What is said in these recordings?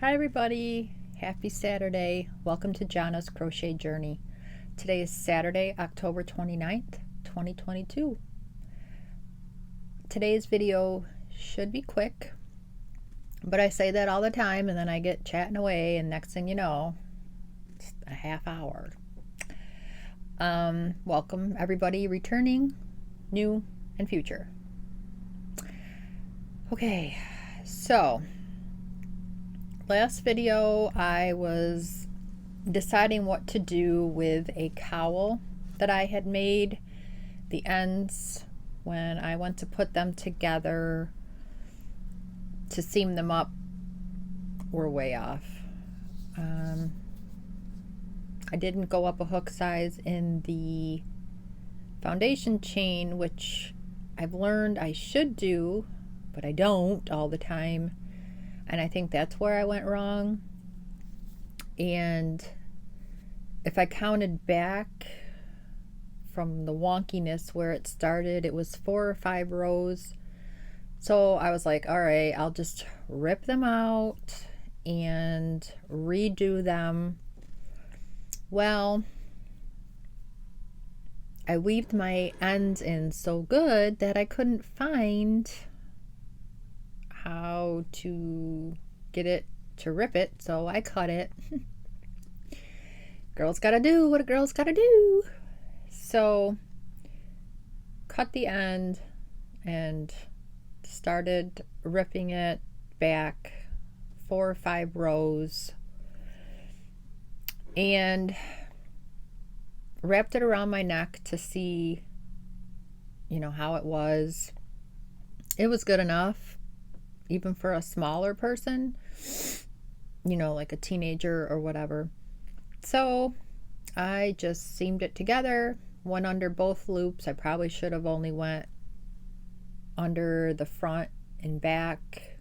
Hi everybody, happy Saturday. Welcome to Jana's Crochet Journey. Today is Saturday, October 29th, 2022. Today's video should be quick, but I say that all the time and then I get chatting away and next thing you know, it's a half hour. Welcome everybody returning, new and future. Okay, so last video I was deciding what to do with a cowl that I had made. The ends, when I went to put them together to seam them up, were way off. I didn't go up a hook size in the foundation chain, which I've learned I should do, but I don't all the time. And I think that's where I went wrong. And if I counted back from the wonkiness where it started, it was 4 or 5 rows. So I was like, all right, I'll just rip them out and redo them. Well, I weaved my ends in so good that I couldn't find how to get it to rip it, so I cut it. Girls gotta do what a girl's gotta do. So cut the end and started ripping it back 4 or 5 rows and wrapped it around my neck to see, how it was. It was good enough, even for a smaller person, like a teenager or whatever. So I just seamed it together, went under both loops. I probably should have only went under the front and back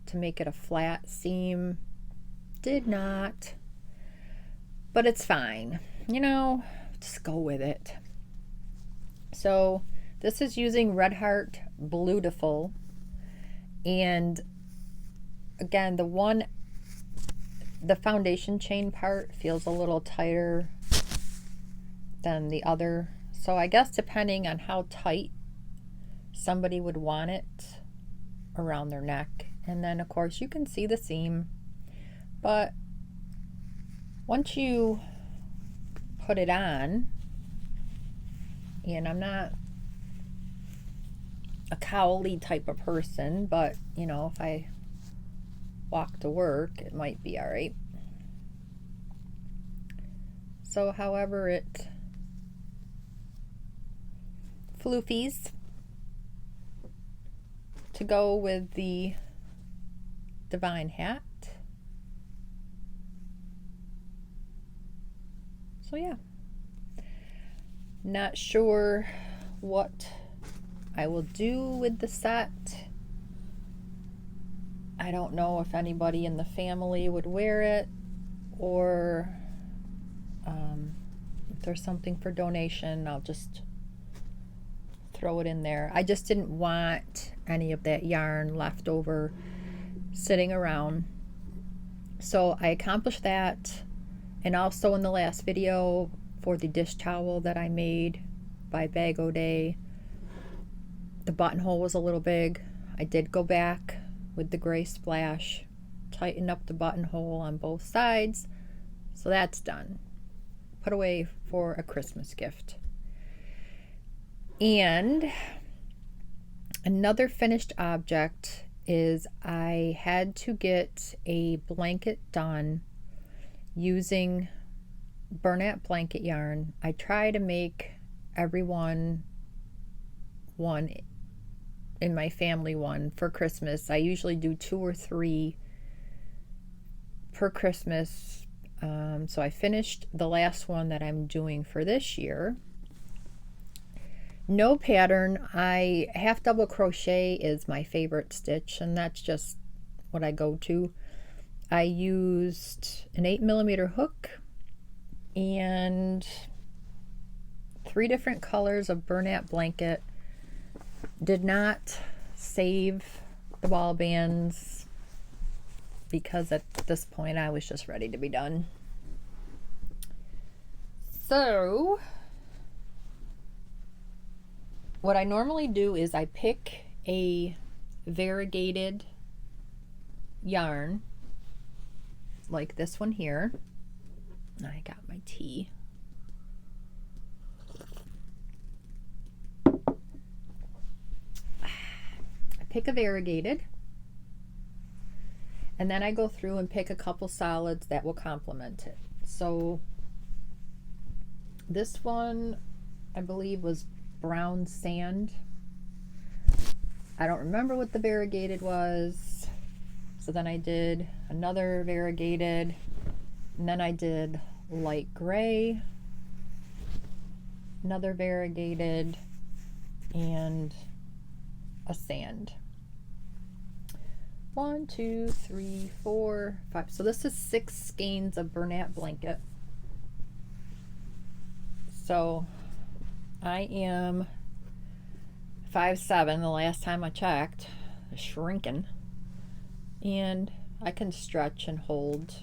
to make it a flat seam. Did not, but it's fine. Just go with it. So this is using Red Heart Bluetiful. And again, the foundation chain part feels a little tighter than the other. So I guess depending on how tight somebody would want it around their neck. And then of course you can see the seam. But once you put it on, and I'm not a cowly type of person, but if I walk to work, it might be all right. So however it floofies to go with the divine hat. So yeah, not sure what I will do with the set. I don't know if anybody in the family would wear it, or if there's something for donation, I'll just throw it in there. I just didn't want any of that yarn left over sitting around. So I accomplished that. And also in the last video for the dish towel that I made by Bag O Day, the buttonhole was a little big. I did go back with the gray splash, tighten up the buttonhole on both sides. So that's done. Put away for a Christmas gift. And another finished object is I had to get a blanket done using Bernat blanket yarn. I try to make everyone one in my family one for Christmas. I usually do 2 or 3 per Christmas. So I finished the last one that I'm doing for this year. No pattern. I half double crochet is my favorite stitch, and that's just what I go to. I used an 8mm hook and 3 different colors of Bernat blanket. Did not save the ball bands. because at this point I was just ready to be done. So what I normally do is I pick a variegated yarn like this one here. I got my tea. I pick a variegated, and then I go through and pick a couple solids that will complement it. So this one I believe was brown sand. I don't remember what the variegated was. So then I did another variegated, and then I did light gray, another variegated, and a sand. 1, 2, 3, 4, 5. So this is 6 skeins of Bernat blanket. So I am 5'7" the last time I checked, shrinking, and I can stretch and hold,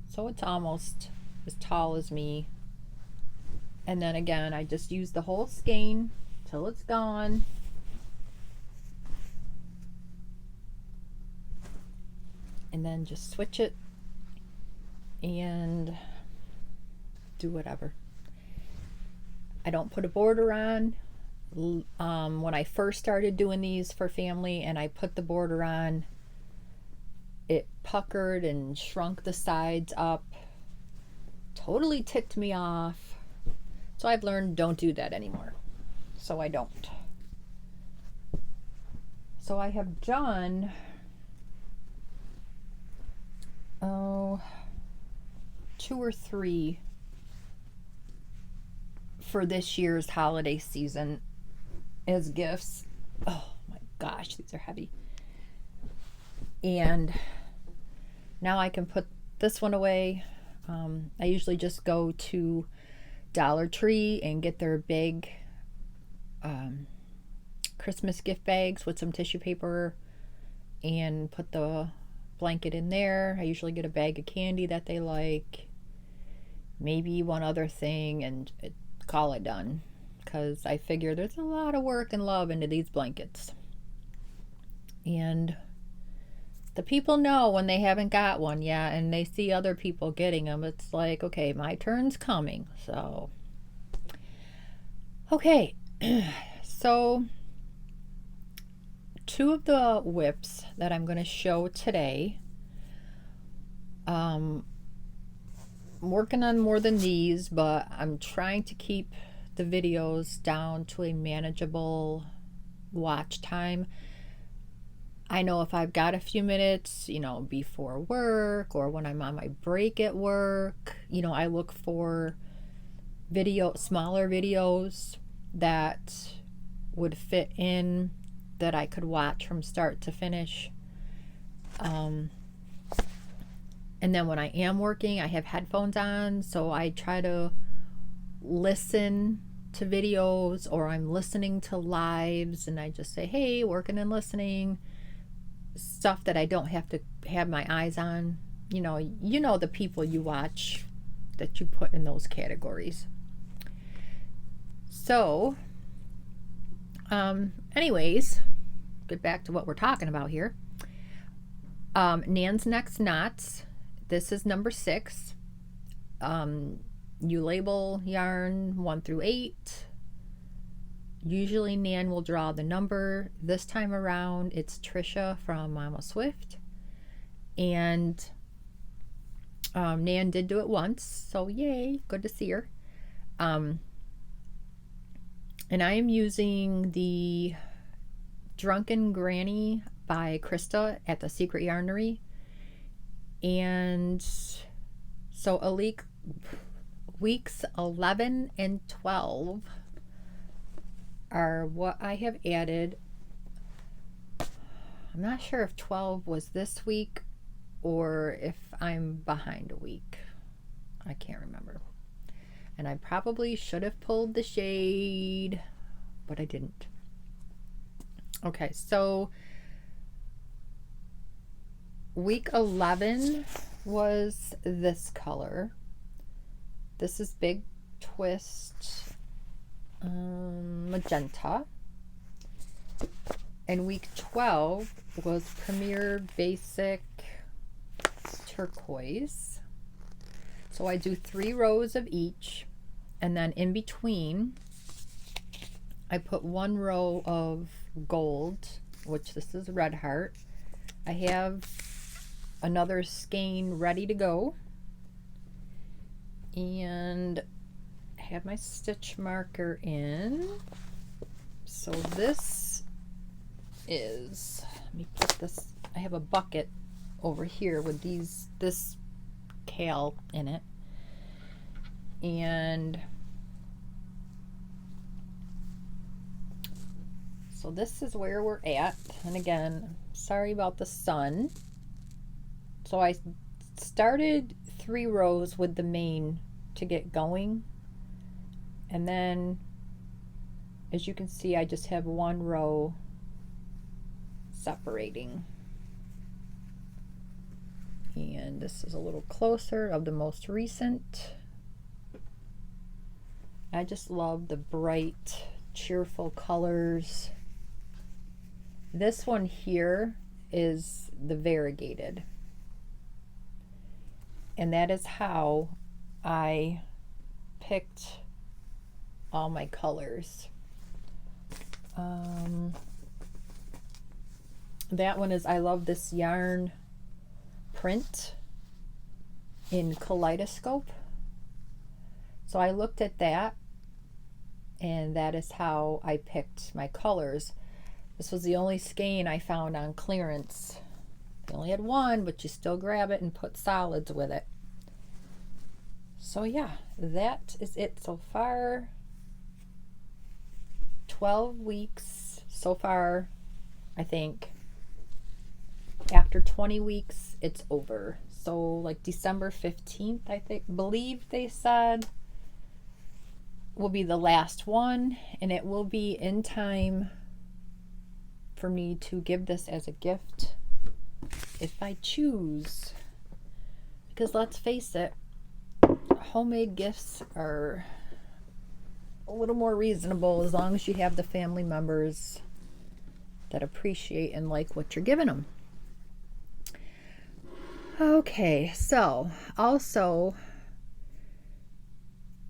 so it's almost as tall as me. And then again, I just use the whole skein till it's gone. And then just switch it and do whatever. I don't put a border on. When I first started doing these for family and I put the border on, it puckered and shrunk the sides up. Totally ticked me off. So I've learned don't do that anymore. So I don't. So I have done 2 or 3 for this year's holiday season as gifts. Oh my gosh, these are heavy. And now I can put this one away. I usually just go to Dollar Tree and get their big Christmas gift bags with some tissue paper and put the blanket in there. I usually get a bag of candy that they like, maybe one other thing, and call it done, because I figure there's a lot of work and love into these blankets. And the people know when they haven't got one yet and they see other people getting them, it's like, okay, my turn's coming. So okay. So 2 of the WIPs that I'm going to show today, I'm working on more than these, but I'm trying to keep the videos down to a manageable watch time. I know if I've got a few minutes, before work or when I'm on my break at work, I look for smaller videos that would fit in, that I could watch from start to finish. And then when I am working, I have headphones on, so I try to listen to videos, or I'm listening to lives and I just say, hey, working and listening, stuff that I don't have to have my eyes on. You know the people you watch that you put in those categories. So anyways, get back to what we're talking about here. Nan's Next Knots. This is number 6. You label yarn 1 through 8. Usually Nan will draw the number. This time around it's Trisha from Mama Swift, and Nan did do it once, so yay, good to see her. And I am using the Drunken Granny by Krista at the Secret Yarnery. And so weeks 11 and 12 are what I have added. I'm not sure if 12 was this week or if I'm behind a week. I can't remember. And I probably should have pulled the shade, but I didn't. Okay, so week 11 was this color. This is Big Twist Magenta. And week 12 was Premier Basic Turquoise. So I do 3 rows of each, and then in between I put 1 row of gold, which this is Red Heart. I have another skein ready to go, and I have my stitch marker in. So this is, let me put this, I have a bucket over here with this cal in it, and so this is where we're at. And again, sorry about the sun. So I started 3 rows with the main to get going, and then as you can see, I just have 1 row separating. And this is a little closer of the most recent. I just love the bright, cheerful colors. This one here is the variegated, and that is how I picked all my colors. That one is, I love this yarn print in Kaleidoscope. So I looked at that, and that is how I picked my colors. This was the only skein I found on clearance. They only had 1, but you still grab it and put solids with it. So yeah, that is it so far. 12 weeks so far, I think. After 20 weeks, it's over. So like December 15th, I believe they said, will be the last one, and it will be in time for me to give this as a gift if I choose. Because let's face it, homemade gifts are a little more reasonable as long as you have the family members that appreciate and like what you're giving them. Okay, so also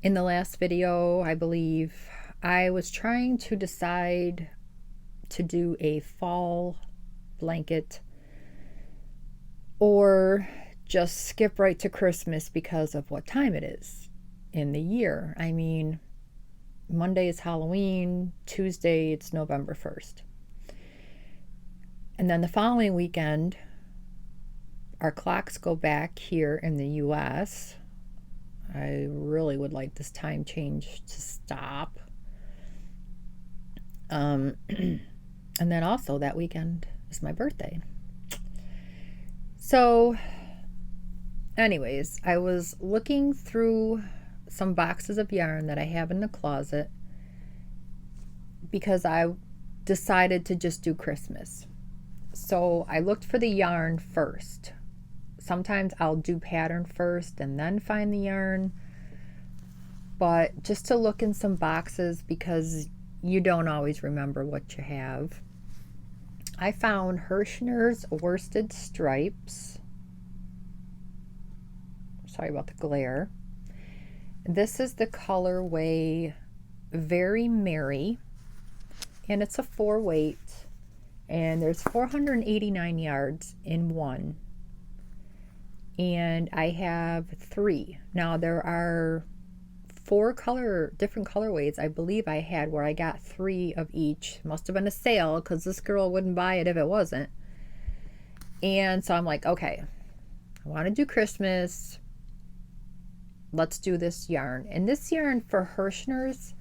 in the last video, I believe, I was trying to decide to do a fall blanket or just skip right to Christmas because of what time it is in the year. I mean, Monday is Halloween, Tuesday it's November 1st. And then the following weekend, our clocks go back here in the US. I really would like this time change to stop. And then also that weekend is my birthday. So anyways, I was looking through some boxes of yarn that I have in the closet because I decided to just do Christmas. So I looked for the yarn first. Sometimes I'll do pattern first and then find the yarn, but just to look in some boxes because you don't always remember what you have. I found Hirschner's Worsted Stripes. Sorry about the glare. This is the colorway Very Merry, and it's a 4-weight, and there's 489 yards in one. And I have 3. Now there are 4 different colorways I believe I had where I got 3 of each. Must have been a sale because this girl wouldn't buy it if it wasn't. And so I'm like, okay, I want to do Christmas. Let's do this yarn. And this yarn for Hirschner's,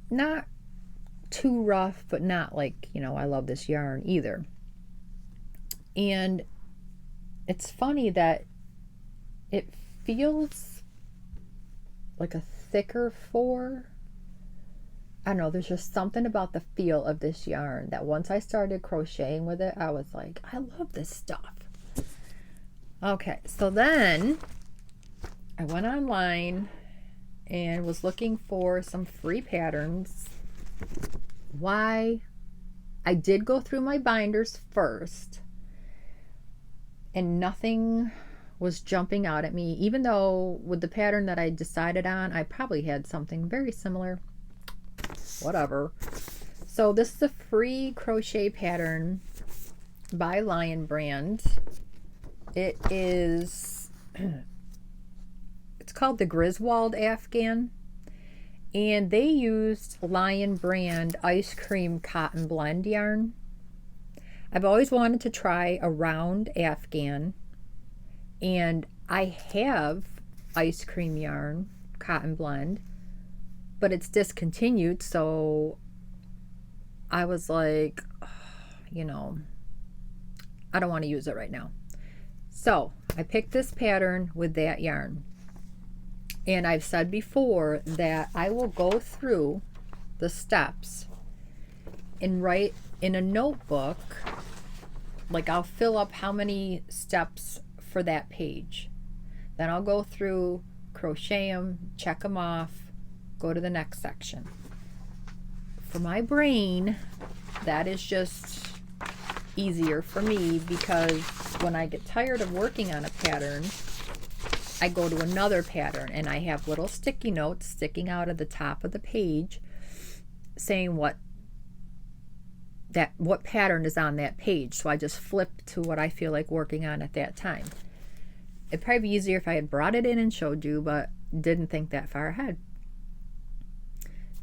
not too rough, but not like, you know, I love this yarn either. And it's funny that it feels like a thicker 4. I don't know, there's just something about the feel of this yarn that once I started crocheting with it, I was like, I love this stuff. Okay, so then I went online and was looking for some free patterns. Why? I did go through my binders first, and nothing was jumping out at me, even though with the pattern that I decided on, I probably had something very similar. Whatever. So this is a free crochet pattern by Lion Brand. It is, it's called the Griswold Afghan, and they used Lion Brand ice cream cotton blend yarn. I've always wanted to try a round Afghan, and I have ice cream yarn cotton blend, but it's discontinued, so I was like, oh, you know, I don't want to use it right now. So I picked this pattern with that yarn. And I've said before that I will go through the steps and write in a notebook, like I'll fill up how many steps for that page. Then I'll go through, crochet them, check them off, go to the next section. For my brain, that is just easier for me, because when I get tired of working on a pattern, I go to another pattern, and I have little sticky notes sticking out of the top of the page saying what pattern is on that page. So I just flip to what I feel like working on at that time. It'd probably be easier if I had brought it in and showed you, but didn't think that far ahead.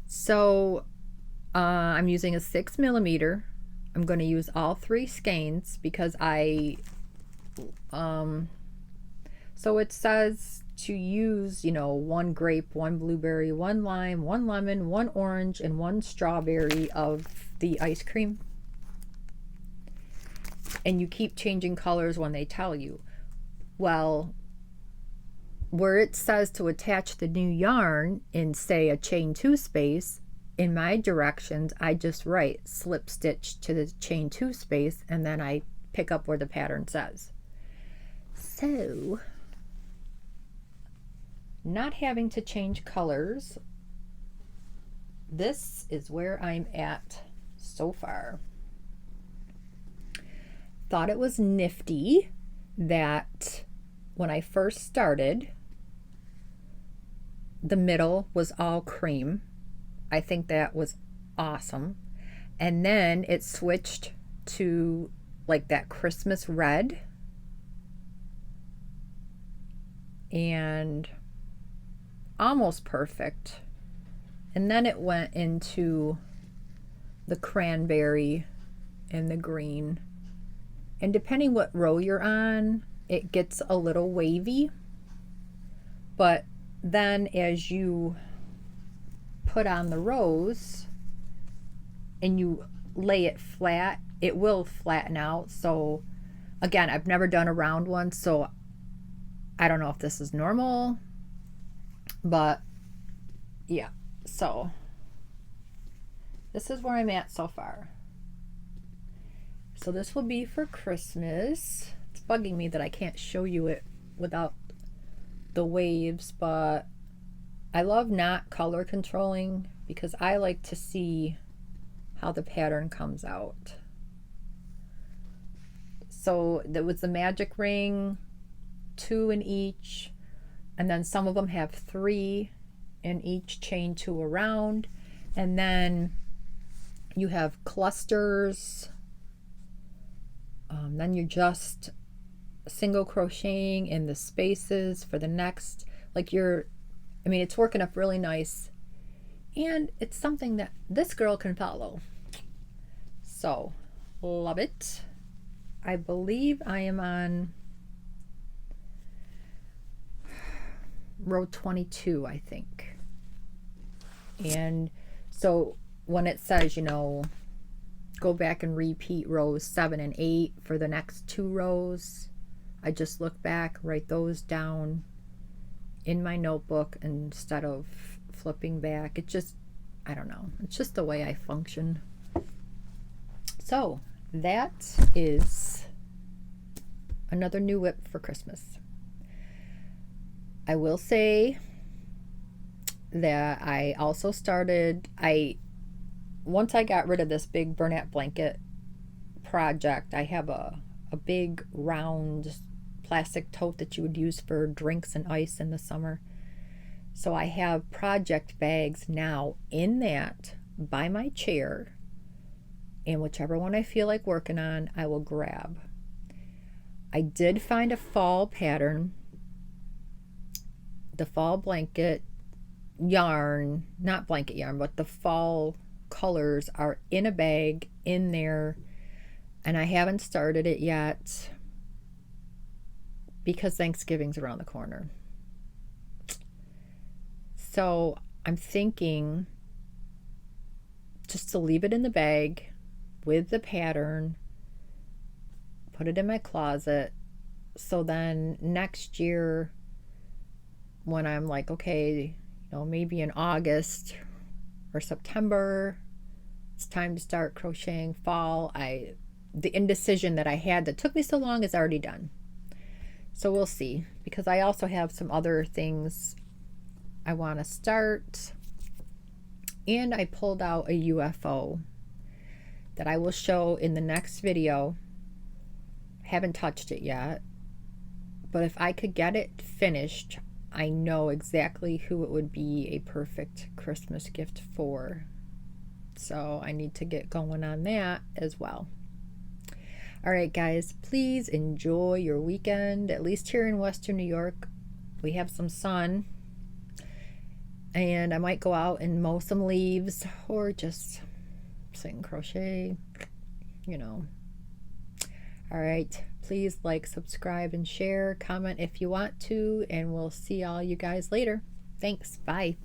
So I'm using a 6mm. I'm going to use all 3 skeins because so it says to use, 1 grape, 1 blueberry, 1 lime, 1 lemon, 1 orange, and 1 strawberry of the ice cream. And you keep changing colors when they tell you. Well, where it says to attach the new yarn in, say, a chain 2 space, in my directions, I just write slip stitch to the chain 2 space, and then I pick up where the pattern says. So, not having to change colors, this is where I'm at so far. Thought it was nifty that when I first started, the middle was all cream. I think that was awesome. And then it switched to like that Christmas red. And almost perfect. And then it went into the cranberry and the green. And depending what row you're on, it gets a little wavy. But then as you put on the rows and you lay it flat, it will flatten out. So again, I've never done a round one, so I don't know if this is normal, but yeah. So this is where I'm at so far. So this will be for Christmas. It's bugging me that I can't show you it without the waves, but I love not color controlling because I like to see how the pattern comes out. So there was the magic ring, 2 in each, and then some of them have 3 in each chain 2 around, and then you have clusters. Then you're just single crocheting in the spaces for the next, like it's working up really nice, and it's something that this girl can follow. So love it. I believe I am on row 22, I think. And so when it says, go back and repeat rows 7 and 8 for the next 2 rows, I just look back, write those down in my notebook instead of flipping back. It just, I don't know, it's just the way I function. So that is another new WIP for Christmas. I will say that I also started, once I got rid of this big burlap blanket project, I have a big round plastic tote that you would use for drinks and ice in the summer. So I have project bags now in that by my chair, and whichever one I feel like working on, I will grab. I did find a fall pattern, the fall blanket yarn, not blanket yarn, but the fall colors are in a bag in there, and I haven't started it yet because Thanksgiving's around the corner. So I'm thinking just to leave it in the bag with the pattern, put it in my closet, so then next year when I'm like, okay, maybe in August or September, it's time to start crocheting fall, the indecision that I had that took me so long is already done. So we'll see, because I also have some other things I want to start, and I pulled out a UFO that I will show in the next video. Haven't touched it yet, but if I could get it finished, I know exactly who it would be a perfect Christmas gift for. So I need to get going on that as well. All right, guys, please enjoy your weekend. At least here in Western New York, we have some sun, and I might go out and mow some leaves or just sit and crochet, All right, please like, subscribe, and share. Comment if you want to, and we'll see all you guys later. Thanks. Bye.